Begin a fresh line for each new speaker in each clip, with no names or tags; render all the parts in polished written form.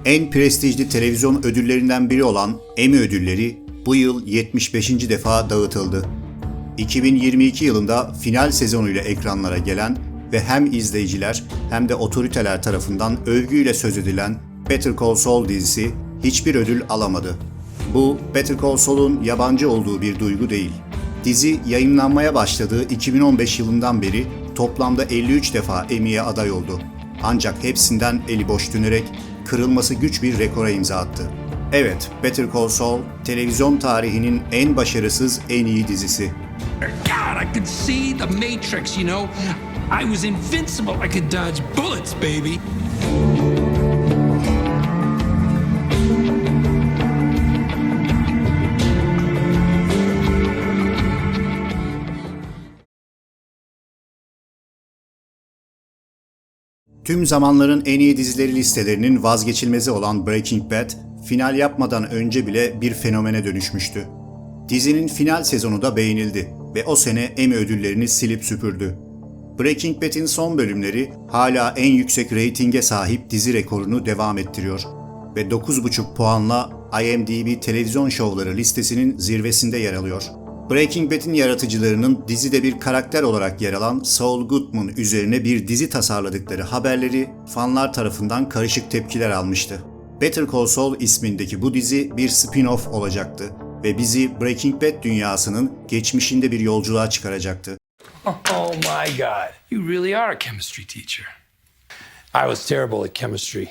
En prestijli televizyon ödüllerinden biri olan Emmy ödülleri bu yıl 75. defa dağıtıldı. 2022 yılında final sezonuyla ekranlara gelen ve hem izleyiciler hem de otoriteler tarafından övgüyle söz edilen Better Call Saul dizisi hiçbir ödül alamadı. Bu, Better Call Saul'un yabancı olduğu bir duygu değil. Dizi yayınlanmaya başladığı 2015 yılından beri toplamda 53 defa Emmy'ye aday oldu. Ancak hepsinden eli boş dönerek kırılması güç bir rekora imza attı. Evet, Better Call Saul, televizyon tarihinin en başarısız, en iyi dizisi.
God, I could see the Matrix, you know? I was invincible. I could dodge bullets, baby.
Tüm zamanların en iyi dizileri listelerinin vazgeçilmezi olan Breaking Bad, final yapmadan önce bile bir fenomene dönüşmüştü. Dizinin final sezonu da beğenildi ve o sene Emmy ödüllerini silip süpürdü. Breaking Bad'in son bölümleri hala en yüksek reytinge sahip dizi rekorunu devam ettiriyor ve 9,5 puanla IMDb televizyon şovları listesinin zirvesinde yer alıyor. Breaking Bad'in yaratıcılarının dizide bir karakter olarak yer alan Saul Goodman üzerine bir dizi tasarladıkları haberleri fanlar tarafından karışık tepkiler almıştı. Better Call Saul ismindeki bu dizi bir spin-off olacaktı ve bizi Breaking Bad dünyasının geçmişinde bir yolculuğa çıkaracaktı.
Oh my God. You really are a chemistry teacher. I was terrible at chemistry.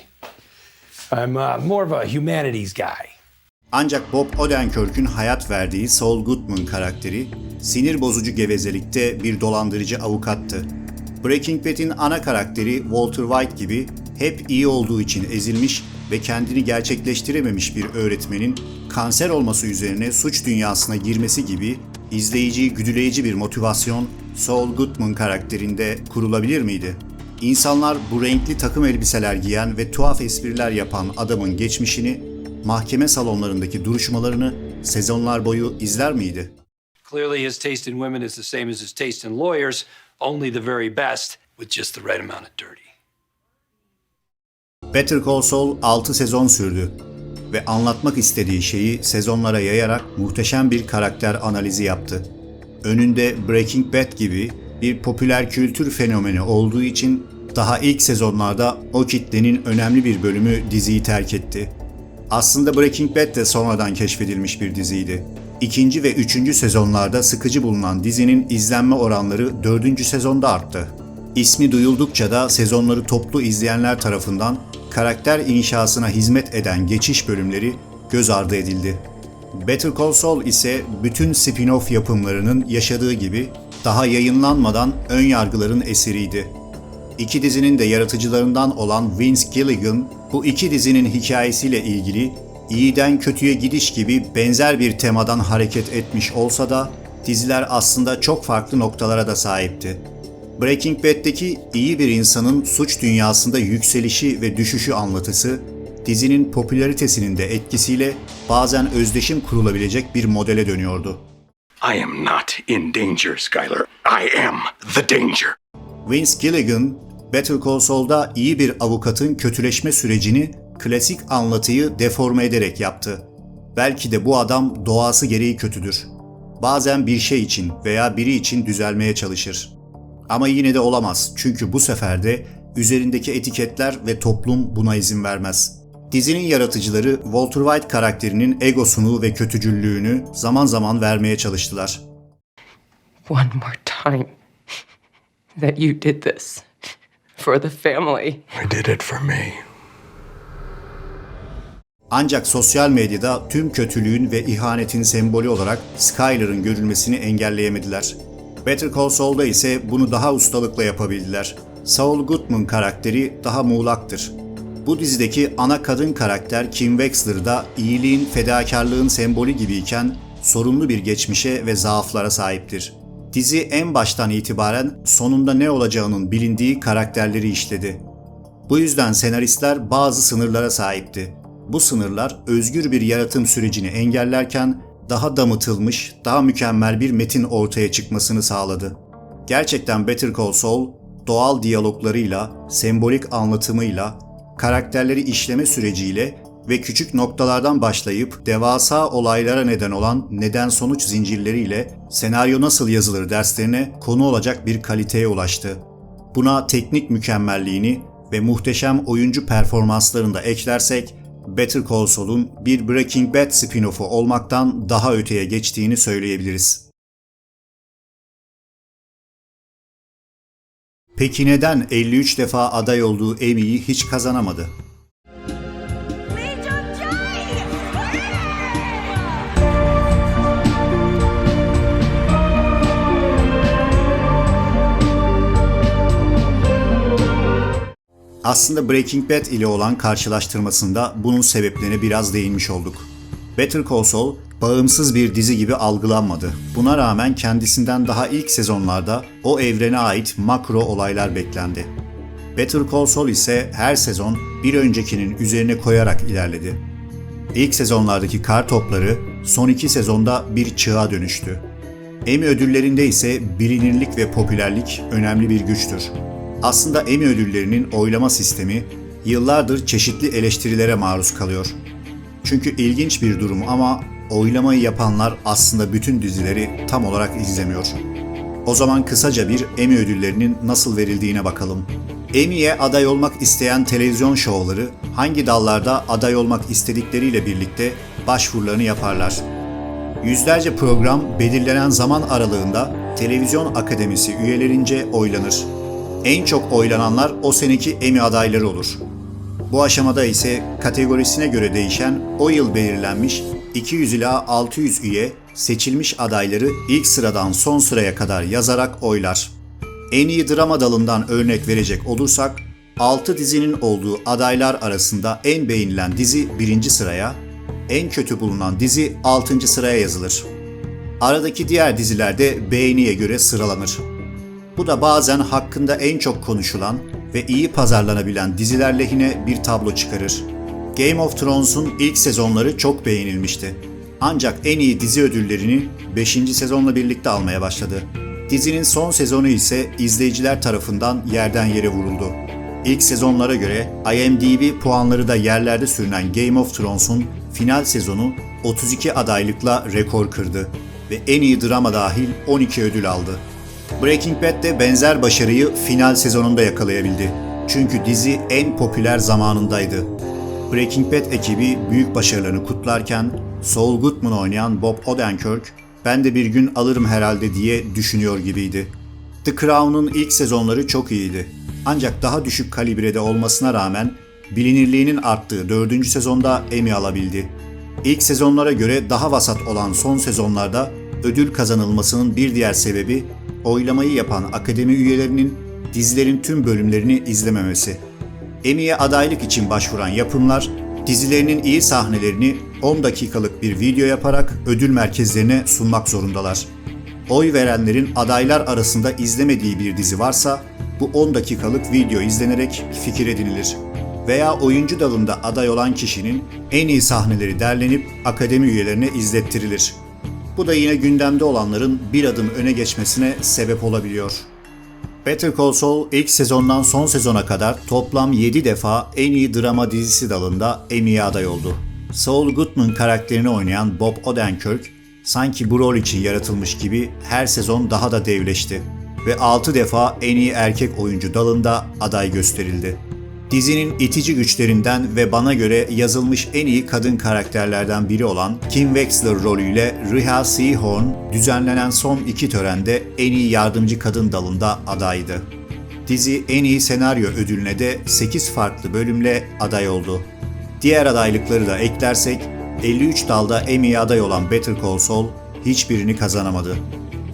I'm more of a humanities guy.
Ancak Bob Odenkirk'ün hayat verdiği Saul Goodman karakteri, sinir bozucu gevezelikte bir dolandırıcı avukattı. Breaking Bad'in ana karakteri Walter White gibi hep iyi olduğu için ezilmiş ve kendini gerçekleştirememiş bir öğretmenin kanser olması üzerine suç dünyasına girmesi gibi izleyiciyi güdüleyici bir motivasyon Saul Goodman karakterinde kurulabilir miydi? İnsanlar bu renkli takım elbiseler giyen ve tuhaf espriler yapan adamın geçmişini, mahkeme salonlarındaki duruşmalarını sezonlar boyu izler miydi?
Clearly his taste in women is the same as his taste in lawyers, only the very best with just the right amount of dirty.
Better Call Saul 6 sezon sürdü ve anlatmak istediği şeyi sezonlara yayarak muhteşem bir karakter analizi yaptı. Önünde Breaking Bad gibi bir popüler kültür fenomeni olduğu için daha ilk sezonlarda o kitlenin önemli bir bölümü diziyi terk etti. Aslında Breaking Bad de sonradan keşfedilmiş bir diziydi. İkinci ve üçüncü sezonlarda sıkıcı bulunan dizinin izlenme oranları 4. sezonda arttı. İsmi duyuldukça da sezonları toplu izleyenler tarafından karakter inşasına hizmet eden geçiş bölümleri göz ardı edildi. Better Call Saul ise bütün spin-off yapımlarının yaşadığı gibi daha yayınlanmadan ön yargıların esiriydi. İki dizinin de yaratıcılarından olan Vince Gilligan, bu iki dizinin hikayesiyle ilgili iyiden kötüye gidiş gibi benzer bir temadan hareket etmiş olsa da diziler aslında çok farklı noktalara da sahipti. Breaking Bad'deki iyi bir insanın suç dünyasında yükselişi ve düşüşü anlatısı, dizinin popülaritesinin de etkisiyle bazen özdeşim kurulabilecek bir modele dönüyordu.
I am not in danger, Skyler. I am the danger.
Vince Gilligan, Better Call Saul'da iyi bir avukatın kötüleşme sürecini klasik anlatıyı deforme ederek yaptı. Belki de bu adam doğası gereği kötüdür. Bazen bir şey için veya biri için düzelmeye çalışır. Ama yine de olamaz çünkü bu sefer de üzerindeki etiketler ve toplum buna izin vermez. Dizinin yaratıcıları Walter White karakterinin egosunu ve kötücüllüğünü zaman zaman vermeye çalıştılar.
One more time that you did this for the family.
I did it for me.
Ancak sosyal medyada tüm kötülüğün ve ihanetin sembolü olarak Skyler'ın görülmesini engelleyemediler. Better Call Saul'da ise bunu daha ustalıkla yapabildiler. Saul Goodman karakteri daha muğlaktır. Bu dizideki ana kadın karakter Kim Wexler da iyiliğin, fedakarlığın sembolü gibiyken sorunlu bir geçmişe ve zaaflara sahiptir. Dizi en baştan itibaren sonunda ne olacağının bilindiği karakterleri işledi. Bu yüzden senaristler bazı sınırlara sahipti. Bu sınırlar özgür bir yaratım sürecini engellerken daha damıtılmış, daha mükemmel bir metin ortaya çıkmasını sağladı. Gerçekten Better Call Saul, doğal diyaloglarıyla, sembolik anlatımıyla, karakterleri işleme süreciyle ve küçük noktalardan başlayıp devasa olaylara neden olan neden-sonuç zincirleriyle senaryo nasıl yazılır derslerine konu olacak bir kaliteye ulaştı. Buna teknik mükemmelliğini ve muhteşem oyuncu performanslarını da eklersek, Better Call Saul'un bir Breaking Bad spin-off'u olmaktan daha öteye geçtiğini söyleyebiliriz. Peki neden 53 defa aday olduğu Emmy'yi hiç kazanamadı? Aslında Breaking Bad ile olan karşılaştırmasında bunun sebeplerine biraz değinmiş olduk. Better Call Saul, bağımsız bir dizi gibi algılanmadı. Buna rağmen kendisinden daha ilk sezonlarda o evrene ait makro olaylar beklendi. Better Call Saul ise her sezon bir öncekinin üzerine koyarak ilerledi. İlk sezonlardaki kar topları son 2 sezonda bir çığa dönüştü. Emmy ödüllerinde ise bilinirlik ve popülerlik önemli bir güçtür. Aslında Emmy ödüllerinin oylama sistemi yıllardır çeşitli eleştirilere maruz kalıyor. Çünkü ilginç bir durum ama oylamayı yapanlar aslında bütün dizileri tam olarak izlemiyor. O zaman kısaca bir Emmy ödüllerinin nasıl verildiğine bakalım. Emmy'ye aday olmak isteyen televizyon şovları hangi dallarda aday olmak istedikleriyle birlikte başvurularını yaparlar. Yüzlerce program belirlenen zaman aralığında Televizyon Akademisi üyelerince oylanır. En çok oylananlar o seneki Emmy adayları olur. Bu aşamada ise kategorisine göre değişen o yıl belirlenmiş 200 ila 600 üye seçilmiş adayları ilk sıradan son sıraya kadar yazarak oylar. En iyi drama dalından örnek verecek olursak 6 dizinin olduğu adaylar arasında en beğenilen dizi 1. sıraya, en kötü bulunan dizi 6. sıraya yazılır. Aradaki diğer diziler de beğeniye göre sıralanır. Bu da bazen hakkında en çok konuşulan ve iyi pazarlanabilen diziler lehine bir tablo çıkarır. Game of Thrones'un ilk sezonları çok beğenilmişti. Ancak en iyi dizi ödüllerini 5. sezonla birlikte almaya başladı. Dizinin son sezonu ise izleyiciler tarafından yerden yere vuruldu. İlk sezonlara göre IMDb puanları da yerlerde sürünen Game of Thrones'un final sezonu 32 adaylıkla rekor kırdı ve en iyi drama dahil 12 ödül aldı. Breaking Bad de benzer başarıyı final sezonunda yakalayabildi. Çünkü dizi en popüler zamanındaydı. Breaking Bad ekibi büyük başarılarını kutlarken Saul Goodman oynayan Bob Odenkirk, "Ben de bir gün alırım herhalde" diye düşünüyor gibiydi. The Crown'un ilk sezonları çok iyiydi. Ancak daha düşük kalibrede olmasına rağmen bilinirliğinin arttığı 4. sezonda Emmy alabildi. İlk sezonlara göre daha vasat olan son sezonlarda ödül kazanılmasının bir diğer sebebi oylamayı yapan akademi üyelerinin dizilerin tüm bölümlerini izlememesi. Emmy'ye adaylık için başvuran yapımlar dizilerinin iyi sahnelerini 10 dakikalık bir video yaparak ödül merkezlerine sunmak zorundalar. Oy verenlerin adaylar arasında izlemediği bir dizi varsa bu 10 dakikalık video izlenerek fikir edinilir. Veya oyuncu dalında aday olan kişinin en iyi sahneleri derlenip akademi üyelerine izlettirilir. Bu da yine gündemde olanların bir adım öne geçmesine sebep olabiliyor. Better Call Saul ilk sezondan son sezona kadar toplam 7 defa en iyi drama dizisi dalında Emmy'ye aday oldu. Saul Goodman karakterini oynayan Bob Odenkirk, sanki bu rol için yaratılmış gibi her sezon daha da devleşti ve 6 defa en iyi erkek oyuncu dalında aday gösterildi. Dizinin itici güçlerinden ve bana göre yazılmış en iyi kadın karakterlerden biri olan Kim Wexler rolüyle Rhea Seehorn düzenlenen son 2 törende en iyi yardımcı kadın dalında adaydı. Dizi en iyi senaryo ödülüne de 8 farklı bölümle aday oldu. Diğer adaylıkları da eklersek 53 dalda Emmy'ye aday olan Better Call Saul hiçbirini kazanamadı.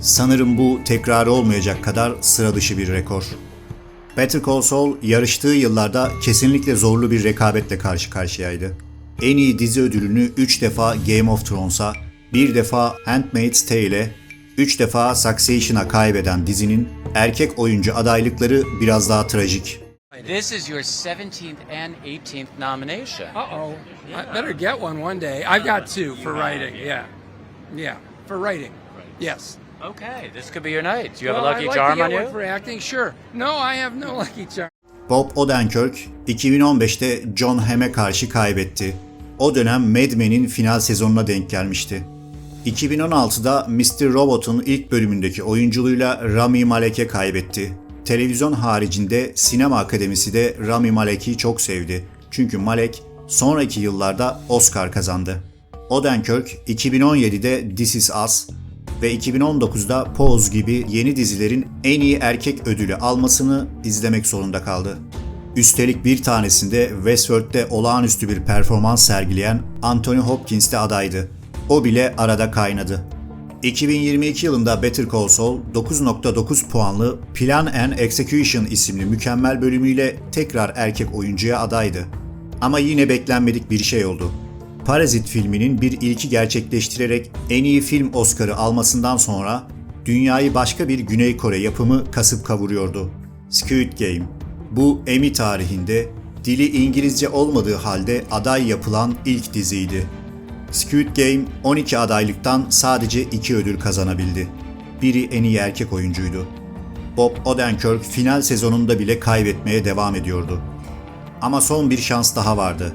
Sanırım bu tekrar olmayacak kadar sıra dışı bir rekor. Better Call Saul yarıştığı yıllarda kesinlikle zorlu bir rekabetle karşı karşıyaydı. En iyi dizi ödülünü 3 defa Game of Thrones'a, 1 defa Handmaid's Tale'e, 3 defa Succession'a kaybeden dizinin erkek oyuncu adaylıkları biraz daha trajik.
This is your 17th and 18th nomination.
Uh-oh. I better get one day. I've got 2 for writing, yeah. Yeah, for writing, yes.
Okay, this could be your night. Do you have
Well,
a lucky
I'd like
charm
to
on
get
you?
one for acting, sure. No, I have no lucky charm.
Bob Odenkirk 2015'te Jon Hamm'e karşı kaybetti. O dönem Mad Men'in final sezonuna denk gelmişti. 2016'da Mr. Robot'un ilk bölümündeki oyunculuğuyla Rami Malek'e kaybetti. Televizyon haricinde Sinema Akademisi de Rami Malek'i çok sevdi. Çünkü Malek sonraki yıllarda Oscar kazandı. Odenkirk 2017'de This Is Us ve 2019'da Pose gibi yeni dizilerin en iyi erkek ödülü almasını izlemek zorunda kaldı. Üstelik bir tanesinde Westworld'de olağanüstü bir performans sergileyen Anthony Hopkins de adaydı. O bile arada kaynadı. 2022 yılında Better Call Saul 9.9 puanlı Plan and Execution isimli mükemmel bölümüyle tekrar erkek oyuncuya adaydı. Ama yine beklenmedik bir şey oldu. Parazit filminin bir ilki gerçekleştirerek en iyi film Oscar'ı almasından sonra dünyayı başka bir Güney Kore yapımı kasıp kavuruyordu. Squid Game. Bu Emmy tarihinde dili İngilizce olmadığı halde aday yapılan ilk diziydi. Squid Game 12 adaylıktan sadece 2 ödül kazanabildi. Biri en iyi erkek oyuncuydu. Bob Odenkirk final sezonunda bile kaybetmeye devam ediyordu. Ama son bir şans daha vardı.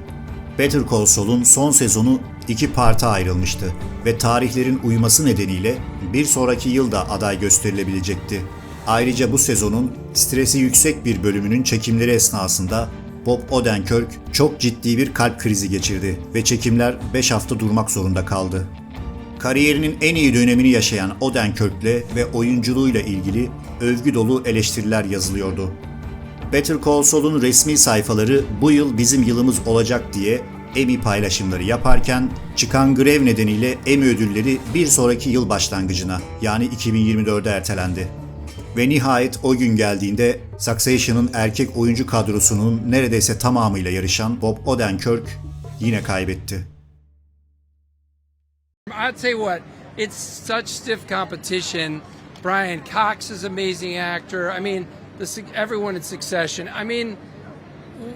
Better Call Saul'un son sezonu 2 parta ayrılmıştı ve tarihlerin uyması nedeniyle bir sonraki yılda aday gösterilebilecekti. Ayrıca bu sezonun stresi yüksek bir bölümünün çekimleri esnasında Bob Odenkirk çok ciddi bir kalp krizi geçirdi ve çekimler 5 hafta durmak zorunda kaldı. Kariyerinin en iyi dönemini yaşayan Odenkirk'le ve oyunculuğuyla ilgili övgü dolu eleştiriler yazılıyordu. Better Call Saul'un resmi sayfaları bu yıl bizim yılımız olacak diye Emmy paylaşımları yaparken çıkan grev nedeniyle Emmy ödülleri bir sonraki yıl başlangıcına yani 2024'e ertelendi. Ve nihayet o gün geldiğinde Succession'ın erkek oyuncu kadrosunun neredeyse tamamıyla yarışan Bob Odenkirk yine kaybetti.
I'll tell you what, it's such stiff competition. Brian Cox is an amazing actor. I mean, everyone in Succession. I mean,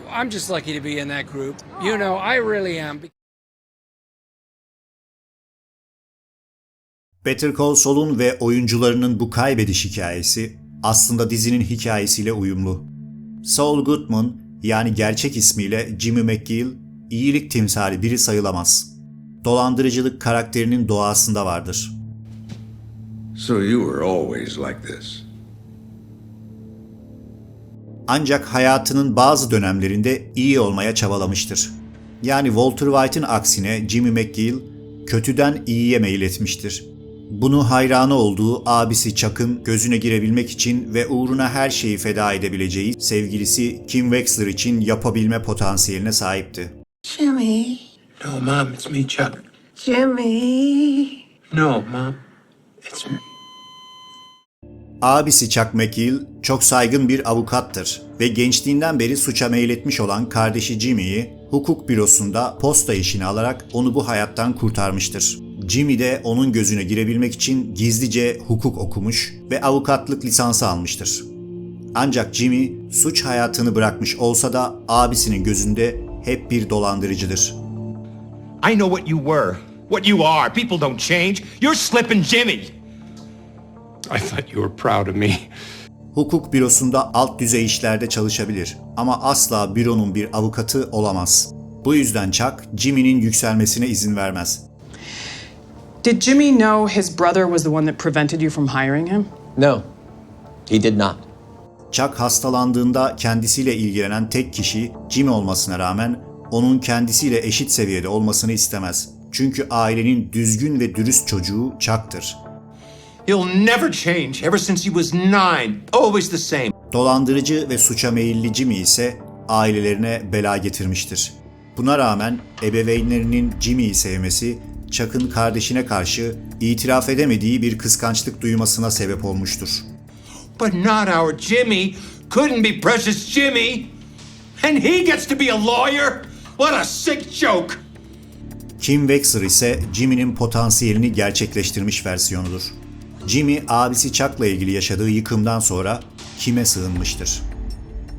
I'm just lucky to be in that group. You know, I really am.
Better Call Saul'un ve oyuncularının bu kaybediş hikayesi aslında dizinin hikayesiyle uyumlu. Saul Goodman yani gerçek ismiyle Jimmy McGill iyilik timsali biri sayılamaz. Dolandırıcılık karakterinin doğasında vardır.
So you were always like this.
Ancak hayatının bazı dönemlerinde iyi olmaya çabalamıştır. Yani Walter White'ın aksine Jimmy McGill kötüden iyiye meyil etmiştir. Bunu hayranı olduğu abisi Chuck'ın gözüne girebilmek için ve uğruna her şeyi feda edebileceği sevgilisi Kim Wexler için yapabilme potansiyeline sahipti.
Jimmy.
No, Mom, it's me, Chuck.
Jimmy.
No, Mom, it's me.
Abisi Chuck McGill çok saygın bir avukattır ve gençliğinden beri suça meyletmiş olan kardeşi Jimmy'yi hukuk bürosunda posta işini alarak onu bu hayattan kurtarmıştır. Jimmy de onun gözüne girebilmek için gizlice hukuk okumuş ve avukatlık lisansı almıştır. Ancak Jimmy suç hayatını bırakmış olsa da abisinin gözünde hep bir dolandırıcıdır.
I know what you were, what you are. People don't change. You're slipping Jimmy.
I thought you were proud of me.
Hukuk bürosunda alt düzey işlerde çalışabilir ama asla büronun bir avukatı olamaz. Bu yüzden Chuck, Jimmy'nin yükselmesine izin vermez.
Did Jimmy know his brother was the one that prevented you from hiring him?
No, he did not.
Chuck hastalandığında kendisiyle ilgilenen tek kişi Jimmy olmasına rağmen onun kendisiyle eşit seviyede olmasını istemez. Çünkü ailenin düzgün ve dürüst çocuğu Chuck'tır.
He'll never change. Ever since he was 9, always the same.
Dolandırıcı ve suça meyilli Jimmy ise ailelerine bela getirmiştir. Buna rağmen ebeveynlerinin Jimmy'yi sevmesi, Chuck'ın kardeşine karşı itiraf edemediği bir kıskançlık duymasına sebep olmuştur.
But not our Jimmy. Couldn't be precious Jimmy. And he gets to be a lawyer? What a sick joke.
Kim Wexler ise Jimmy'nin potansiyelini gerçekleştirmiş versiyonudur. Jimmy, abisi Chuck'la ilgili yaşadığı yıkımdan sonra Kim'e sığınmıştır.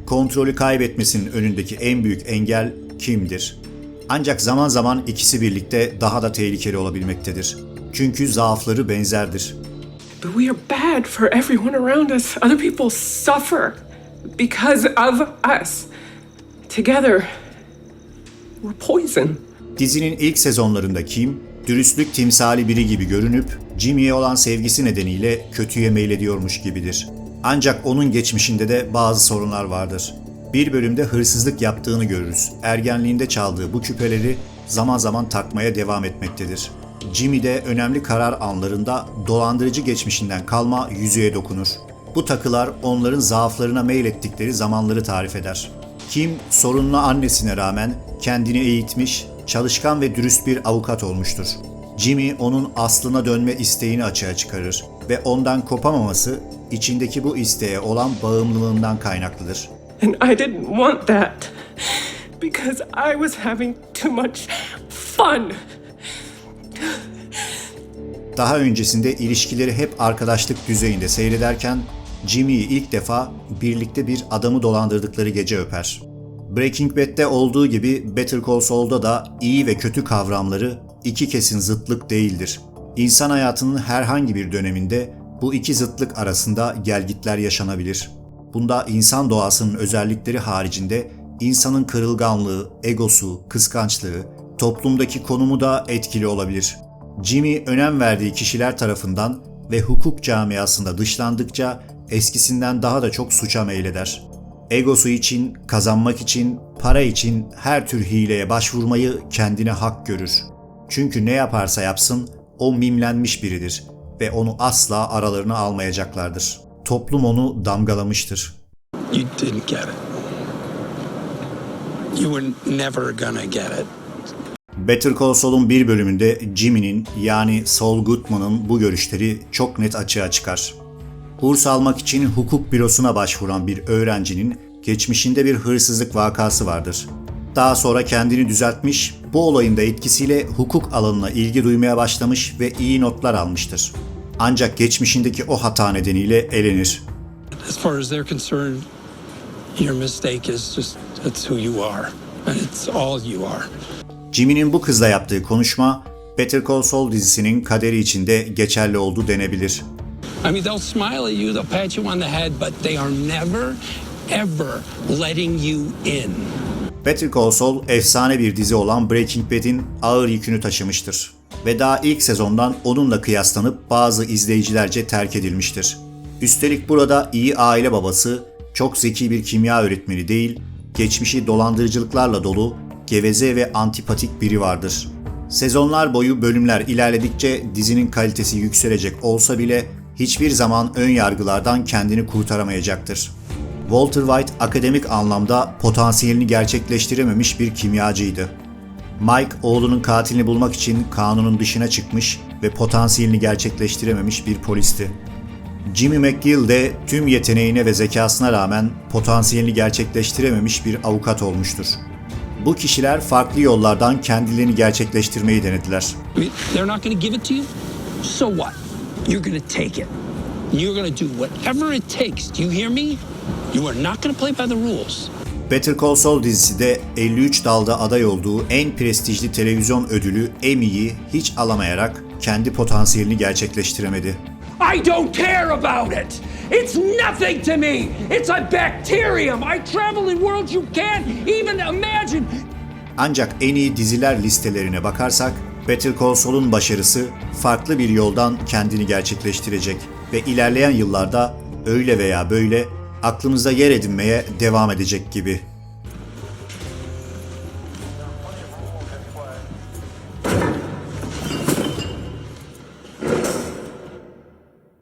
Kontrolü kaybetmesinin önündeki en büyük engel Kim'dir. Ancak zaman zaman ikisi birlikte daha da tehlikeli olabilmektedir. Çünkü zaafları benzerdir.
But we are bad for everyone around us. Other people suffer. because of us. Together, we're poison.
Dizinin ilk sezonlarında Kim, dürüstlük timsali biri gibi görünüp Jimmy'ye olan sevgisi nedeniyle kötüye meylediyormuş gibidir. Ancak onun geçmişinde de bazı sorunlar vardır. Bir bölümde hırsızlık yaptığını görürüz. Ergenliğinde çaldığı bu küpeleri zaman zaman takmaya devam etmektedir. Jimmy de önemli karar anlarında dolandırıcı geçmişinden kalma yüzüğe dokunur. Bu takılar onların zaaflarına meylettikleri zamanları tarif eder. Kim, sorunlu annesine rağmen kendini eğitmiş, çalışkan ve dürüst bir avukat olmuştur. Jimmy onun aslına dönme isteğini açığa çıkarır ve ondan kopamaması içindeki bu isteğe olan bağımlılığından kaynaklıdır.
And I didn't want that because I was having too much fun.
Daha öncesinde ilişkileri hep arkadaşlık düzeyinde seyrederken Jimmy'yi ilk defa birlikte bir adamı dolandırdıkları gece öper. Breaking Bad'de olduğu gibi Better Call Saul'da da iyi ve kötü kavramları iki kesin zıtlık değildir. İnsan hayatının herhangi bir döneminde bu iki zıtlık arasında gelgitler yaşanabilir. Bunda insan doğasının özellikleri haricinde insanın kırılganlığı, egosu, kıskançlığı, toplumdaki konumu da etkili olabilir. Jimmy önem verdiği kişiler tarafından ve hukuk camiasında dışlandıkça eskisinden daha da çok suça meyleder. Egosu için, kazanmak için, para için her tür hileye başvurmayı kendine hak görür. Çünkü ne yaparsa yapsın o mimlenmiş biridir ve onu asla aralarına almayacaklardır. Toplum onu damgalamıştır.
You didn't get it. You were never gonna get it.
Better Call Saul'un bir bölümünde Jimmy'nin yani Saul Goodman'ın bu görüşleri çok net açığa çıkar. Burs almak için hukuk bürosuna başvuran bir öğrencinin geçmişinde bir hırsızlık vakası vardır. Daha sonra kendini düzeltmiş, bu olayın da etkisiyle hukuk alanına ilgi duymaya başlamış ve iyi notlar almıştır. Ancak geçmişindeki o hata nedeniyle elenir.
As far as they're concerned, your mistake is just that's who you are. And it's all you are.
Jimmy'nin bu kızla yaptığı konuşma Better Call Saul dizisinin kaderi içinde geçerli olduğu denebilir.
I mean, they'll smile at you, they'll pat you on the head, but they are never, ever letting you in.
Better Call Saul, efsane bir dizi olan Breaking Bad'in ağır yükünü taşımıştır. Ve daha ilk sezondan onunla kıyaslanıp bazı izleyicilerce terk edilmiştir. Üstelik burada iyi aile babası, çok zeki bir kimya öğretmeni değil, geçmişi dolandırıcılıklarla dolu, geveze ve antipatik biri vardır. Sezonlar boyu bölümler ilerledikçe dizinin kalitesi yükselecek olsa bile hiçbir zaman ön yargılardan kendini kurtaramayacaktır. Walter White akademik anlamda potansiyelini gerçekleştirememiş bir kimyacıydı. Mike oğlunun katilini bulmak için kanunun dışına çıkmış ve potansiyelini gerçekleştirememiş bir polisti. Jimmy McGill de tüm yeteneğine ve zekasına rağmen potansiyelini gerçekleştirememiş bir avukat olmuştur. Bu kişiler farklı yollardan kendilerini gerçekleştirmeyi denediler.
They're not going to give it to you. So what? You're going to take it. You're going to do whatever it takes. Do you hear me? You are not going to play by the rules.
Better Call Saul dizisi de 53 dalda aday olduğu en prestijli televizyon ödülü Emmy'yi hiç alamayarak kendi potansiyelini gerçekleştiremedi.
I don't care about it. It's nothing to me. It's a bacterium. I travel in worlds you can't even imagine.
Ancak en iyi diziler listelerine bakarsak Better Call Saul'un başarısı farklı bir yoldan kendini gerçekleştirecek ve ilerleyen yıllarda öyle veya böyle aklımızda yer edinmeye devam edecek gibi.